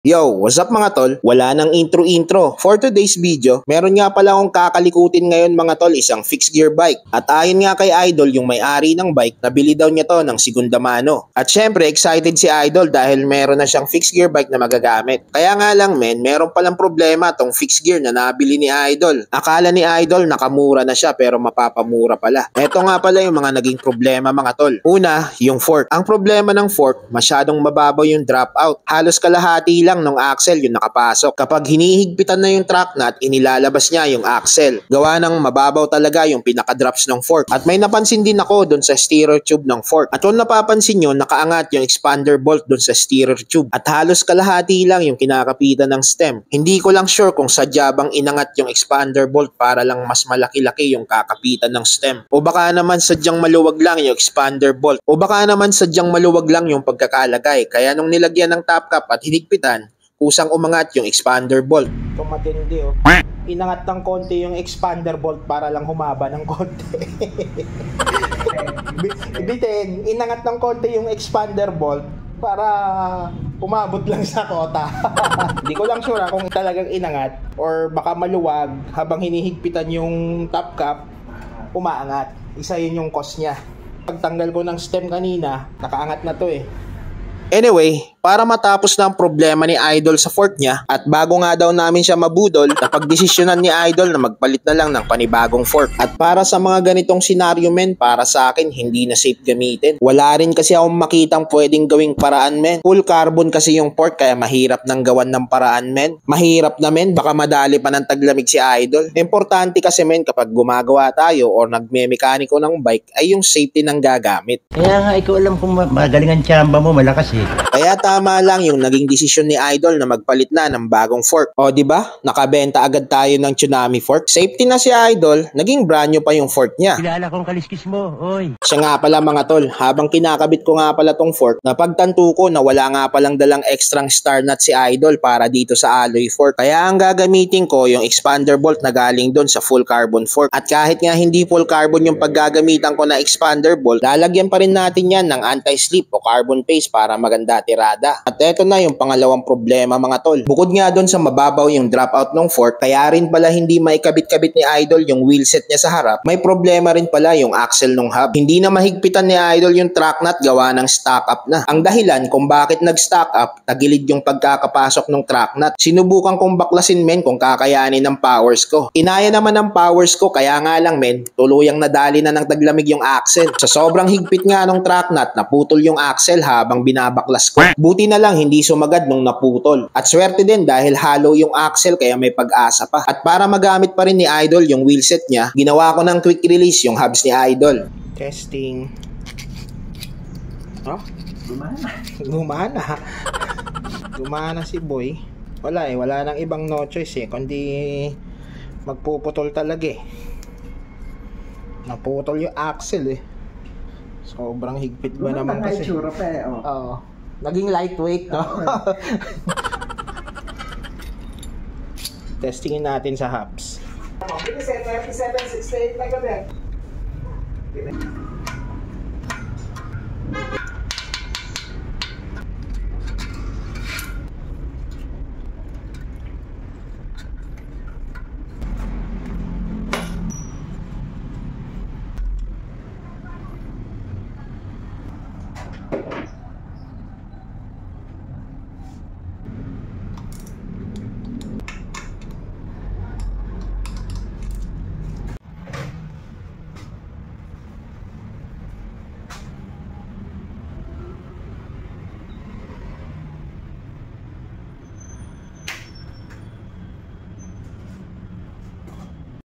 Yo, what's up mga tol? Wala nang intro-intro. For today's video, meron nga pala akong kakalikutin ngayon mga tol, isang fixed gear bike. At ayon nga kay Idol, yung may-ari ng bike, nabili daw niya to ng segunda mano. At syempre, excited si Idol dahil meron na siyang fixed gear bike na magagamit. Kaya nga lang meron palang problema tong fixed gear na nabili ni Idol. Akala ni Idol nakamura na siya pero mapapamura pala. Eto nga pala yung mga naging problema mga tol. Una, yung fork. Ang problema ng fork, masyadong mababaw yung dropout. Halos kalahati lang ng axle yung nakapasok. Kapag hinihigpitan na yung track nut, inilalabas niya yung axle. Gawa ng mababaw talaga yung pinaka-drops ng fork. At may napansin din ako doon sa steerer tube ng fork. At kung napapansin nyo, nakaangat yung expander bolt doon sa steerer tube. At halos kalahati lang yung kinakapitan ng stem. Hindi ko lang sure kung sadya bang inangat yung expander bolt para lang mas malaki-laki yung kakapitan ng stem. O baka naman sadyang maluwag lang yung expander bolt. O baka naman sadyang maluwag lang yung pagkakalagay. Kaya nung nilagyan ng top cap at hinigpitan, kusang umangat yung expander bolt. Ito matindi oh. Inangat ng konti yung expander bolt para lang humaba ng konti. Bitin, inangat ng konti yung expander bolt para umabot lang sa kota. Hindi ko lang sure kung talagang inangat or baka maluwag habang hinihigpitan yung top cap, umaangat. Isa yun yung cause niya. Pagtanggal ko ng stem kanina, nakaangat na to eh. Anyway, para matapos na ang problema ni Idol sa fork niya at bago nga daw namin siya mabudol, napagdesisyonan ni Idol na magpalit na lang ng panibagong fork. At para sa mga ganitong senaryo men, para sa akin hindi na safe gamitin. Wala rin kasi akong makitang pwedeng gawing paraan men. Full carbon kasi yung fork kaya mahirap nang gawan ng paraan men. Mahirap na men, baka madali pa ng taglamig si Idol. Importante kasi men kapag gumagawa tayo or nagme-mekaniko ng bike ay yung safety ng gagamit. Kaya nga ikaw alam kung magaling ang tsamba mo, malakas eh. Kaya tama lang yung naging desisyon ni Idol na magpalit na ng bagong fork. O di ba? Nakabenta agad tayo ng Tsunami fork. Safety na si Idol, naging brand new pa yung fork niya. Kilala kong kaliskis mo, oy. Siya nga pala mga tol, habang kinakabit ko nga pala tong fork, napagtanto ko na wala nga palang dalang extrang star nut si Idol para dito sa alloy fork. Kaya ang gagamitin ko yung expander bolt na galing doon sa full carbon fork. At kahit nga hindi full carbon yung paggagamitan ko na expander bolt, lalagyan pa rin natin yan ng anti-slip o carbon paste para maganda tirada. At eto na yung pangalawang problema mga tol. Bukod nga doon sa mababaw yung dropout ng fork, kaya rin pala hindi maikabit-kabit ni Idol yung wheelset niya sa harap, may problema rin pala yung axle ng hub. Hindi na mahigpitan ni Idol yung track nut gawa ng stock up na. Ang dahilan kung bakit nag-stock up, tagilid yung pagkakapasok ng track nut. Sinubukan kong baklasin men kung kakayanin ng powers ko. Inaya naman ng powers ko kaya nga lang men, tuluyang nadali na ng taglamig yung axle. Sa sobrang higpit nga ng track nut, naputol yung axle habang binabaklas ko. Buti na lang hindi sumagad nung naputol. At swerte din dahil hollow yung axle kaya may pag-asa pa. At para magamit pa rin ni Idol yung wheelset niya, ginawa ko ng quick release yung hubs ni Idol. Testing. Oh? Gumana. Gumana si boy. Wala eh, wala nang ibang no choice eh, kundi magpuputol talaga eh. Naputol yung axle eh. Sobrang higpit ba naman kasi. Pa eh, oh. Oo. Naging lightweight, no? Testingin natin sa hubs. 57, 68 na gabi.